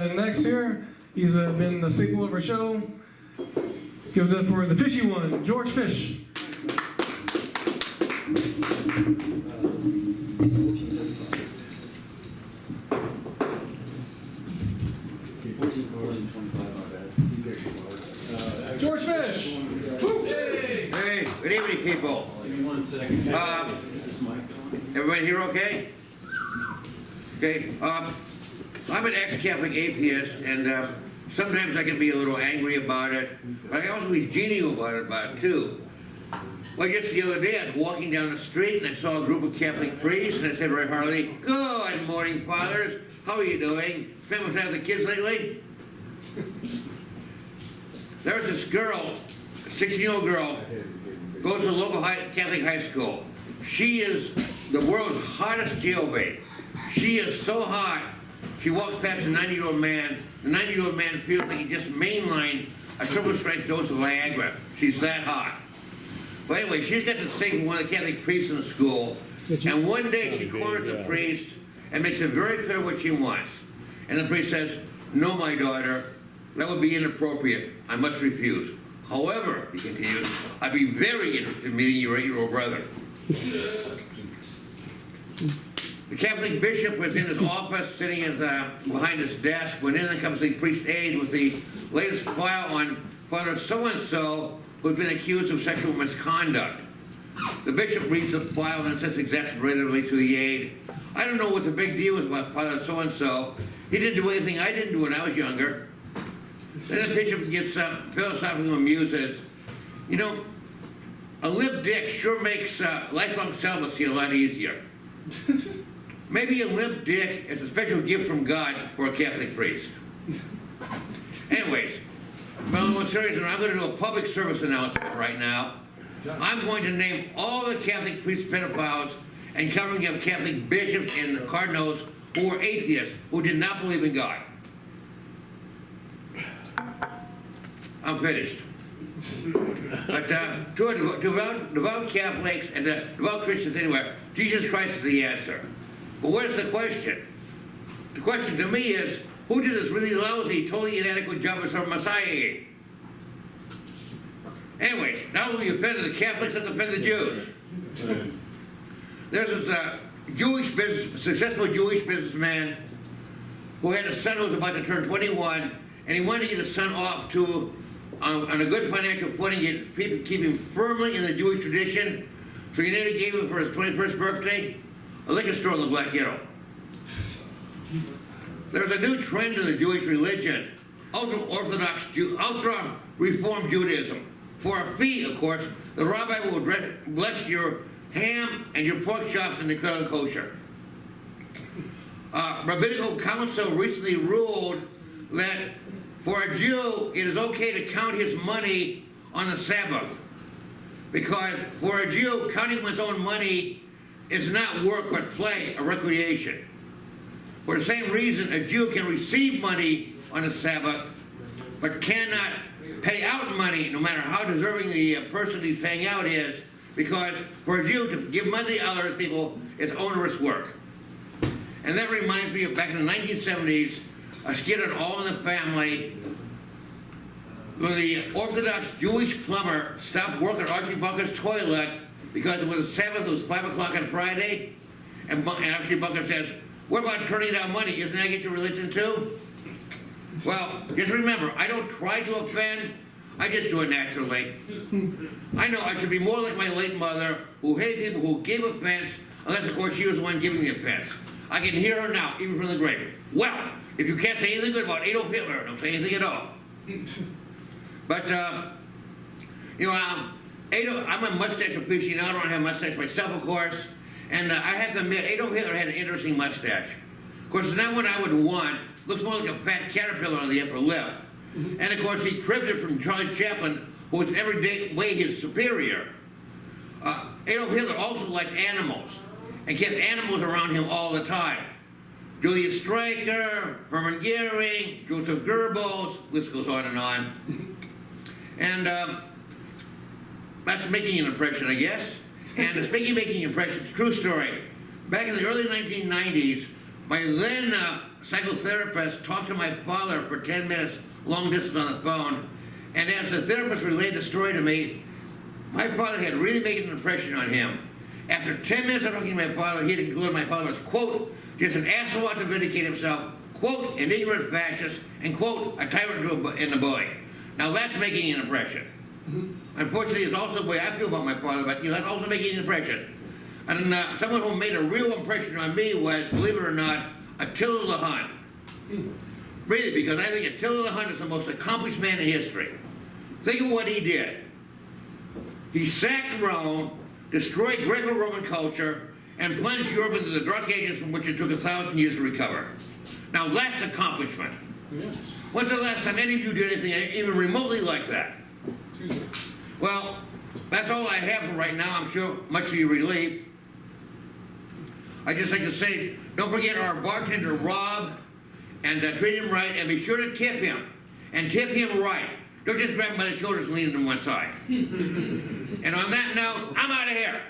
Next here, he's been a staple of our show. Give it up for the Fishy one, George Fish. George Fish! Hey! Hey, good evening, people. Give me 1 second. Is this mic on? Everybody here okay? Okay, I'm an ex-Catholic atheist, and sometimes I can be a little angry about it, but I can also be genial about it too. Well, just the other day, I was walking down the street, and I saw a group of Catholic priests, and I said very heartily, "Good morning, fathers. How are you doing? Spent much time with the kids lately?" There was this girl, a 16-year-old girl, goes to a local Catholic high school. She is the world's hottest jailbait. She is so hot, she walks past a 90-year-old man. The 90-year-old man feels like he just mainlined a triple-strength dose of Viagra. She's that hot. But anyway, she's got this thing with one of the Catholic priests in the school, and one day she corners the priest and makes it very clear what she wants. And the priest says, "No, my daughter, that would be inappropriate. I must refuse. However," he continues, "I'd be very interested in meeting your 8-year-old brother." The Catholic bishop was in his office, sitting behind his desk, when in comes the priest aide with the latest file on Father so-and-so who's been accused of sexual misconduct. The bishop reads the file and says exasperatedly to the aide, "I don't know what the big deal is about Father so-and-so. He didn't do anything I didn't do when I was younger." Then the bishop gets philosophically amuses. "You know, a limp dick sure makes lifelong celibacy a lot easier." Maybe a limp dick is a special gift from God for a Catholic priest. Anyways, well, I'm serious, and I'm going to do a public service announcement right now. I'm going to name all the Catholic priests pedophiles and covering up Catholic bishops and cardinals who were atheists, who did not believe in God. I'm finished. But to devout Catholics and devout Christians anywhere, Jesus Christ is the answer. But what is the question? The question to me is, who did this really lousy, totally inadequate job as our Messiah? Anyways, now we offended the Catholics, let's offend the Jews. There's this successful Jewish businessman who had a son who was about to turn 21, and he wanted to get his son off to on a good financial footing, keep him firmly in the Jewish tradition. So you know what he gave him for his 21st birthday? A liquor store in the Black Ghetto. There's a new trend in the Jewish religion, ultra-Orthodox, ultra-Reformed Judaism. For a fee, of course, the rabbi will bless your ham and your pork chops in the kosher. Rabbinical Council recently ruled that for a Jew, it is okay to count his money on the Sabbath. Because for a Jew, counting one's own money is not work but play, a recreation. For the same reason, a Jew can receive money on the Sabbath, but cannot pay out money, no matter how deserving the person he's paying out is, because for a Jew to give money to other people is onerous work. And that reminds me of back in the 1970s, a skit on All in the Family, when the Orthodox Jewish plumber stopped working at Archie Bunker's toilet because it was the Sabbath, it was 5 o'clock on Friday, and Archie Bunker says, "What about turning down money? Isn't that get your religion too?" Well, just remember, I don't try to offend, I just do it naturally. I know I should be more like my late mother, who hated people who gave offense, unless of course she was the one giving the offense. I can hear her now, even from the grave. "Well, if you can't say anything good about Adolf Hitler, don't say anything at all." But, you know, I'm a mustache aficionado. I don't have a mustache myself, of course. And I have to admit, Adolf Hitler had an interesting mustache. Of course, it's not what I would want. Looks more like a fat caterpillar on the upper lip. And, of course, he cribbed it from Charlie Chaplin, who was every way his superior. Adolf Hitler also liked animals and kept animals around him all the time. Julius Streicher, Hermann Goering, Joseph Goebbels, list goes on and on. And that's making an impression, I guess. And speaking of making an impression, true story. Back in the early 1990s, my then psychotherapist talked to my father for 10 minutes, long distance on the phone, and as the therapist relayed the story to me, my father had really made an impression on him. After 10 minutes of talking to my father, he had concluded my father was, quote, just an asshole out to vindicate himself, quote, an ignorant fascist, and quote, a tyrant and a bully. Now that's making an impression. Unfortunately, it's also the way I feel about my father, but that's also making an impression. And someone who made a real impression on me was, believe it or not, Attila the Hun. Really, because I think Attila the Hun is the most accomplished man in history. Think of what he did. He sacked Rome, destroyed Greco-Roman culture, and plunged Europe into the dark ages from which it took 1,000 years to recover. Now that's accomplishment. Yeah. When's the last time any of you did anything even remotely like that? Well, that's all I have for right now. I'm sure much to your relief. I just like to say, don't forget our bartender Rob, and treat him right, and be sure to tip him, and tip him right. Don't just grab him by the shoulders and lean him to one side. And on that note, I'm out of here.